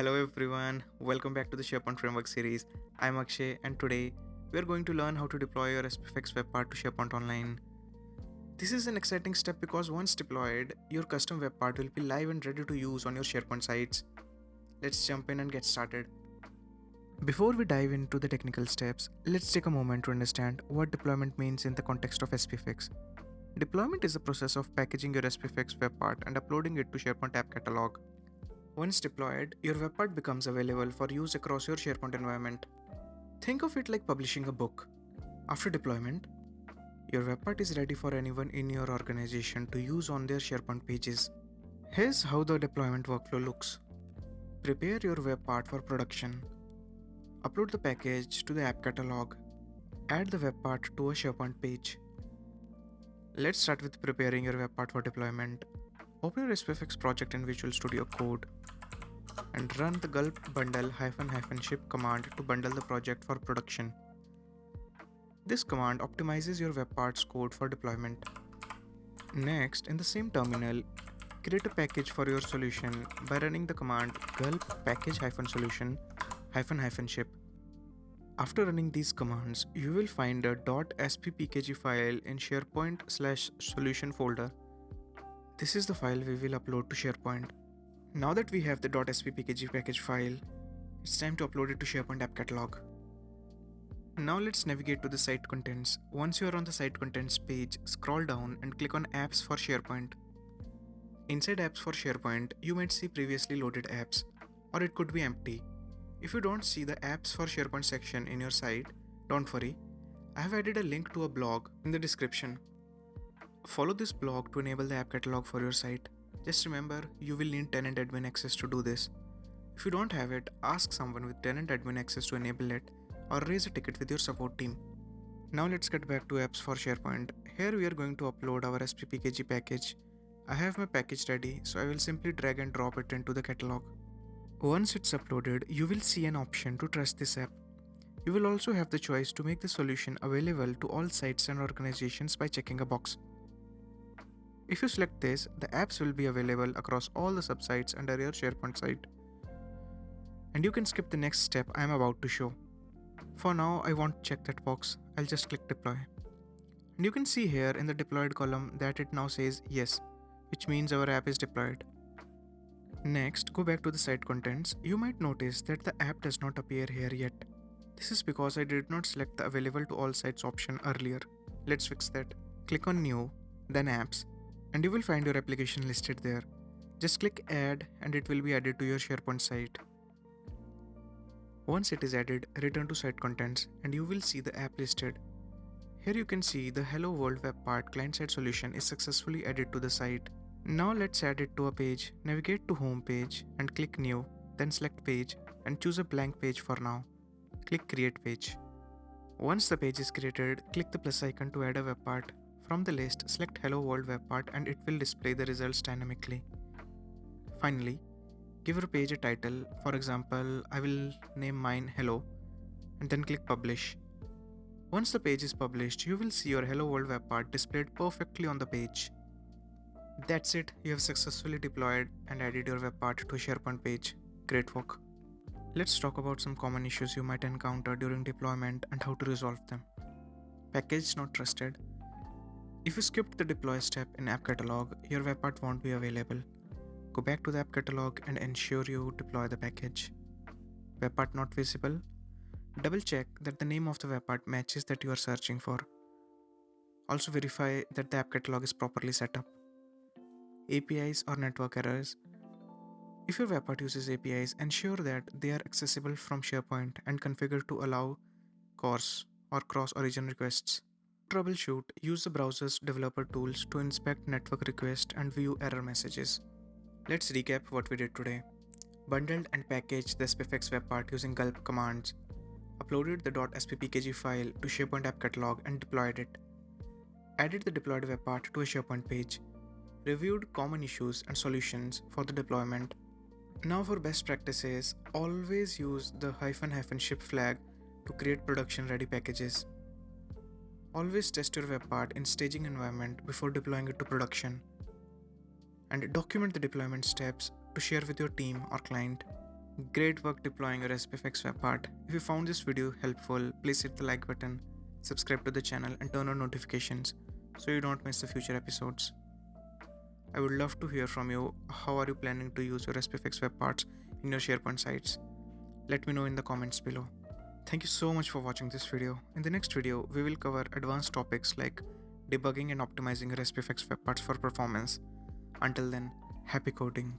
Hello everyone, welcome back to the SharePoint Framework series. I'm Akshay and today we are going to learn how to deploy your SPFx web part to SharePoint Online. This is an exciting step because once deployed, your custom web part will be live and ready to use on your SharePoint sites. Let's jump in and get started. Before we dive into the technical steps, let's take a moment to understand what deployment means in the context of SPFx. Deployment is the process of packaging your SPFx web part and uploading it to SharePoint App Catalog. Once deployed, your web part becomes available for use across your SharePoint environment. Think of it like publishing a book. After deployment, your web part is ready for anyone in your organization to use on their SharePoint pages. Here's how the deployment workflow looks. Prepare your web part for production. Upload the package to the app catalog. Add the web part to a SharePoint page. Let's start with preparing your web part for deployment. Open your SPFx project in Visual Studio Code and run the gulp bundle --ship command to bundle the project for production. This command optimizes your web parts code for deployment. Next, in the same terminal, create a package for your solution by running the command gulp package -solution --ship. After running these commands, you will find a .sppkg file in SharePoint/solution folder. This is the file we will upload to SharePoint. Now that we have the .sppkg package file, it's time to upload it to SharePoint App Catalog. Now let's navigate to the site contents. Once you are on the site contents page, scroll down and click on Apps for SharePoint. Inside Apps for SharePoint, you might see previously loaded apps, or it could be empty. If you don't see the Apps for SharePoint section in your site, don't worry. I have added a link to a blog in the description. Follow this blog to enable the app catalog for your site. Just remember, you will need tenant admin access to do this. If you don't have it, ask someone with tenant admin access to enable it or raise a ticket with your support team. Now let's get back to apps for SharePoint. Here we are going to upload our SPPKG package. I have my package ready, so I will simply drag and drop it into the catalog. Once it's uploaded, you will see an option to trust this app. You will also have the choice to make the solution available to all sites and organizations by checking a box. If you select this, the apps will be available across all the subsites under your SharePoint site. And you can skip the next step I am about to show. For now, I won't check that box, I'll just click deploy. And you can see here in the deployed column that it now says yes, which means our app is deployed. Next, go back to the site contents. You might notice that the app does not appear here yet. This is because I did not select the available to all sites option earlier. Let's fix that. Click on new, then apps, and you will find your application listed there. Just click add and it will be added to your SharePoint site. Once it is added, return to site contents and you will see the app listed. Here you can see the Hello World web part client-side solution is successfully added to the site. Now let's add it to a page. Navigate to home page and click new, then select page and choose a blank page for now. Click create page. Once the page is created, click the plus icon to add a web part. From the list, select Hello World web part and it will display the results dynamically. Finally, give your page a title. For example, I will name mine Hello and then click publish. Once the page is published, you will see your Hello World web part displayed perfectly on the page. That's it, you have successfully deployed and added your web part to a SharePoint page. Great work. Let's talk about some common issues you might encounter during deployment and how to resolve them. Package not trusted. If you skipped the deploy step in App Catalog, your web part won't be available. Go back to the App Catalog and ensure you deploy the package. Web part not visible. Double check that the name of the web part matches that you are searching for. Also verify that the App Catalog is properly set up. APIs or network errors. If your web part uses APIs, ensure that they are accessible from SharePoint and configure to allow CORS or cross-origin requests. Troubleshoot, use the browser's developer tools to inspect network requests and view error messages. Let's recap what we did today. Bundled and packaged the SPFx web part using gulp commands. Uploaded the .sppkg file to SharePoint App Catalog and deployed it. Added the deployed web part to a SharePoint page. Reviewed common issues and solutions for the deployment. Now for best practices, always use the --ship flag to create production ready packages. Always test your web part in staging environment before deploying it to production. And document the deployment steps to share with your team or client. Great work deploying your SPFx web part. If you found this video helpful, please hit the like button, subscribe to the channel and turn on notifications so you don't miss the future episodes. I would love to hear from you. How are you planning to use your SPFx web parts in your SharePoint sites? Let me know in the comments below. Thank you so much for watching this video. In the next video, we will cover advanced topics like debugging and optimizing your SPFx web parts for performance. Until then, happy coding.